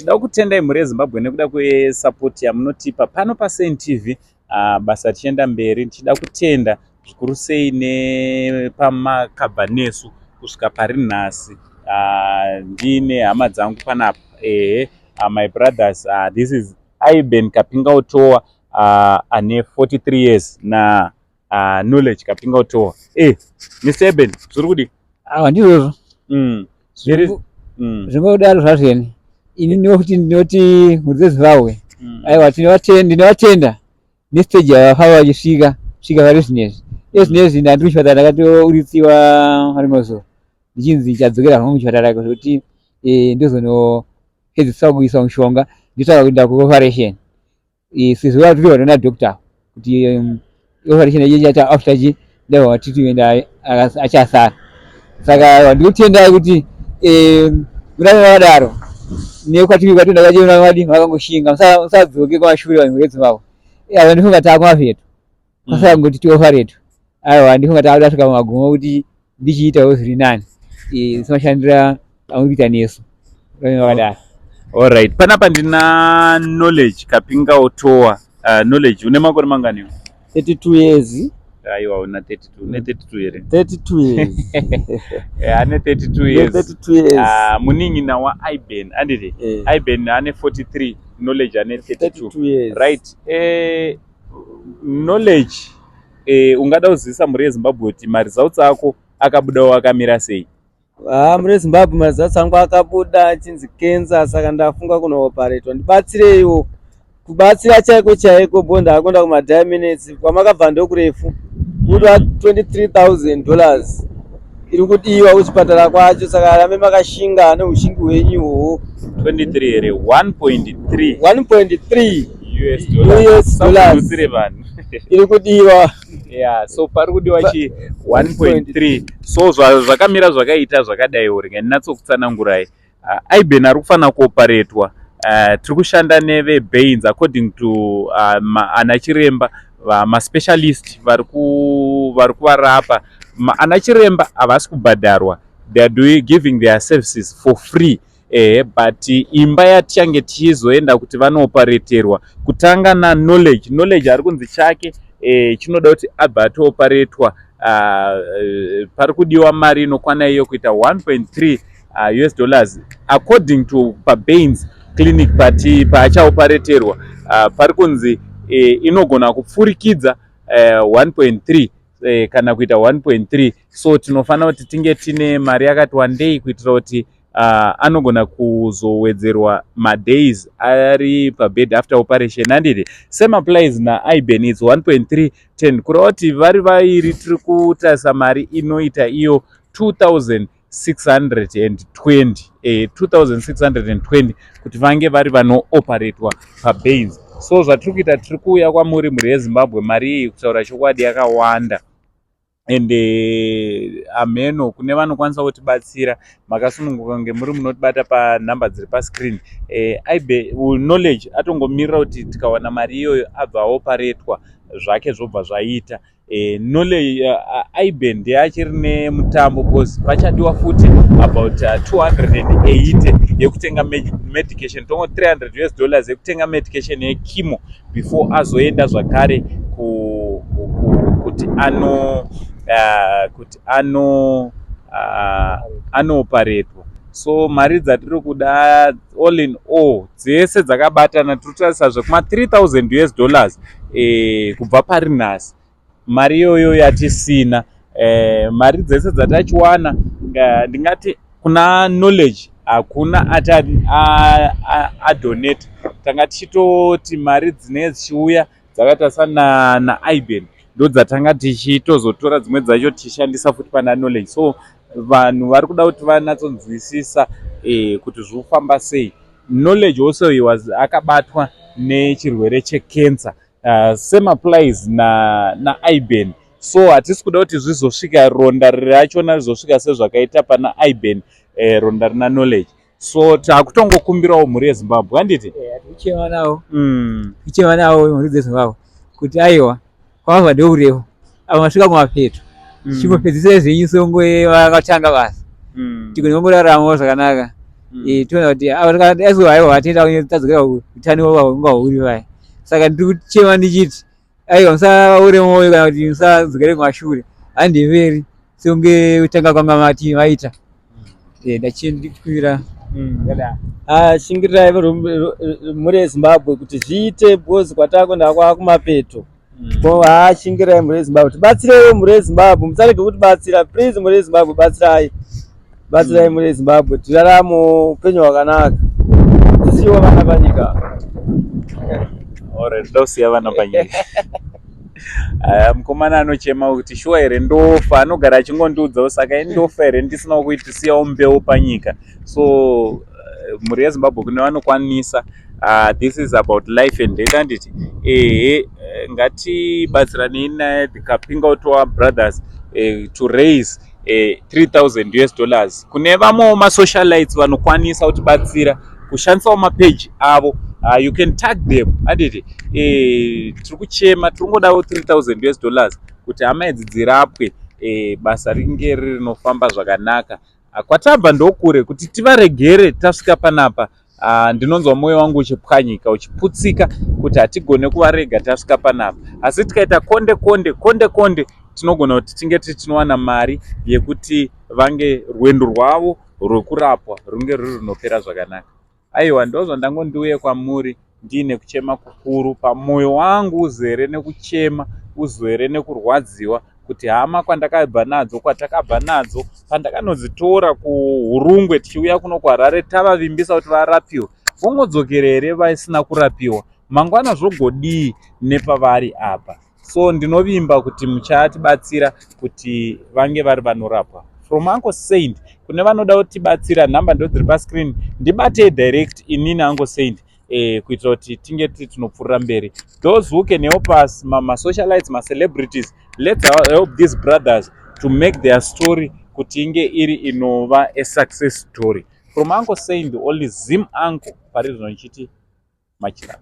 Tinoda kutendai mhuri yeZimbabwe nekuda kwesapoti yamunotipa pano paSaint basa tichienda mberi. Tichida kutenda zvikuru sei nepamakabva nesu kusvika pari nhasi. Ndine hama dzangu panapa, my brothers, this is Iben Kapinga Utowa, ane 43 years na knowledge Kapinga Utowa. Mr. Eben, zviri kudi? Ndizvo. Zvingodaro zvazveni. Ini ndinoti mhuri dzeZimbabwe. Aiwa ndinovatenda nestage yavafava vachisvika vari zvinezvi. Zvinezvi ndandiri kuchipatara ndakatouritsiwa rimwe zuva. Ndichinzi ndichadzokera hangu kuchipatara kuti ndozonopedziswa kuiswa mushonga ndotaura kuenda kuoperation. Sezvo vatiriwa nana doctor kuti operation yacho ichaita after ndava treatment achasara. Saka ndikutendai kuti murave vakadaro nekwatiri kwatenda kwachiona vadi vakangoshinga musadzoke kwamashure vanhu veZimbabwe. Ndifunga taakumapeto kwasaka ngoti tioperate. Aiwa ndifunga taakudasvika mumagumo kuti ndichiitawo zviri nani semashandira amuri kuita nesu. Vakadaro. Alright, panapa ndina knowledge Kapinga Utowa. Knowledge une makore mangani? 32 years. Aiwa una 32, une 32 here. 32 years. Ane 32 years. 32 years. Muning'ina wa Iben, anditi? Iben ane 43, knowledge ane 32 years. Right. Knowledge ungada kuzivisa mhuri yeZimbabwe kuti marizauts ako akabudawo akamira sei? Mhuri yeZimbabwe marizauts angu akabuda achinzi cancer, saka ndafunga kunooperatewa. Ndibatsireiwo. Kubatsira chaiko bonda akonda kumadiaminutes kwamakabva ndokurefu kuti $23,000 iri kudiwa kuchipatara kwacho, saka rambe makashinga neushingi hwenyuhwo. 23 here, 1.3 US dollars iri kudiwa. So pari kudiwa chi 1.3. So zvakamira zvakaita zvakadai uri ndinatsokutsanangurai. Iben ari kufanira kuoperatwa. Tiri kushanda neveBains according to ana chiremba ma-specialist vari kuvarapa. Ana chiremba havasi kubhadharwa, they are giving their services for free. But imba yatichange tichizoenda kuti vanooperaterwa kutanga knowledge ari kunzi chake chinoda kuti abva atooperatwa. Pari kudiwa mari inokwana iyo kuita 1.3 US dollars according to paBains clinic paachaoperaterwa. Pari kunzi inogona kupfurikidza 1.3 kana kuita 1.3. So tinofanira kuti tinge tine mari yakati wandei kuitira kuti anogona kuzowedzerwa madays ari pabed after operation. Handiti same applies naIben, it's 1.310 kureva kuti vari vairi tiri kutarisa mari inoita iyo 2,620 kuti vange vari vanooperatwa paBains. So zvatiri kuita tiri kuuya kwamuri mhuri yeZimbabwe, mari iyi kutaura chokwadi yakawanda. Ende ameno kune vanokwanisa kutibatsira makasununguka kunge muri munotibata panhamba dziri pascreen. Knowledge atongomirira kuti tikawana mari iyoyo abva aoperatwa zvake zvobva zvaita. Knowledge Iben ndiye achiri nemutambo because pachadiwa futi about 280 yekutenga medication, tongo $300 yekutenga medication yechemo before azoenda zvakare kuti anooperatwa. So mari dzatiri kuda all in all dzese dzakabatana tiri kutarisa zvekuma $3,000 kubva pari nhasi. Mari iyoyo yatisina. Mari dzese dzatachiwana ndingati kuna knowledge hakuna adonate. Tanga tichitoti mari dzine dzichiuya dzakatasana naIben ndodzatanga tichitozotora dzimwe dzacho tichishandisa futi pana knowledge. So vanhu vari kuda kuti vanatsonzwisisa kuti zvofamba sei. Knowledge also akabatwa nechirwere checancer. Same applies naIben. So hatisi kuda kuti zvizosvika ronda rachona rizosvika sezvakaita pana Iben ronda rina knowledge. So takutongokumbirawo mhuri yeZimbabwe, handiti? Tichema navo mhuri dzeZimbabwe kuti aiwa kwava ndeurewo avo masvika kumapeto chingopedzisira zvenyu songwe vakatanga basa tigone kungoraramawo zvakanaka toona kuti aiwa atenda tadzokera utano wanga uri vai. Saka ndiri kuchema ndichiti aiwa musaure mwoyo kana kuti musadzokere kumashure, handimveri sekunge utanga kwanga mati maita. Ndachindikuira shingirirai mhuri yeZimbabwe kuti zviite because kwatakuenda kwakumapeto. Shingirirai mhuri yeZimbabwe, tibatsireiwo mhuri yeZimbabwe, musarege kutibatsira please. Mhuri yeZimbabwe batsirai mhuri yeZimbabwe, tiraramo upenyu hwakanaka, tisiwo vana panyika. Ndosiya vana panyika. Mukomana anochema kuti shuwa here ndofa, anogara achingondiudzawo Saka ndofa here ndisinawo kuitisiyawo mbeu panyika. So mhuri yeZimbabwe kune vanokwanisa. This is about life and death, handiti ngatibatsiranei nakapinga out our brothers to raise $3,000 kune vamwewo masocialites vanokwanisa kutibatsira kushandisawo mapage avo. You can tag them, handiti tiri kuchema, tiri kungodawo $3,000 kuti hama idzi dzirapwe, basa ringe rinofamba zvakanaka. Kwatabva ndokure kuti tivaregere tasvika panapa. Ndinonzwa mwoyo wangu uchipwanyika uchiputsika kuti hatigone kuvarega tasvika panapa, asi tikaita konde tinogona kuti tinge tinowana mari yekuti vange rwendo rwavo rwekurapwa runge ruri runopera zvakanaka. Aiwa, ndozva ndangondiuye kwamuri ndiine kuchema kukuru pamwoyo wangu, uzere nekuchema, uzere nekurwadziwa kuti hama kwandakabva nadzo, kwatakabva nadzo, pandakanodzitora kuHurungwe tichiuya kuno kwaHarare tavavimbisa kuti varapiwe, vongodzokera here vasina kurapiwa, mangwana zvogodii nepavari apa. So ndinovimba kuti muchatibatsira kuti vange vari vanorapwa. From Uncle Saint, kune vanoda kutibatsira, nhamba ndo dziri pascreen, ndibate direct inini Uncle Saint, kuitira kuti tinge tinopfuurira mberi. Those who can help us, ma-socialites, ma-celebrities, let's help these brothers to make their story kuti inge iri inova a success story. From Uncle Saint, only Zim Uncle, pari zvinochiti machira.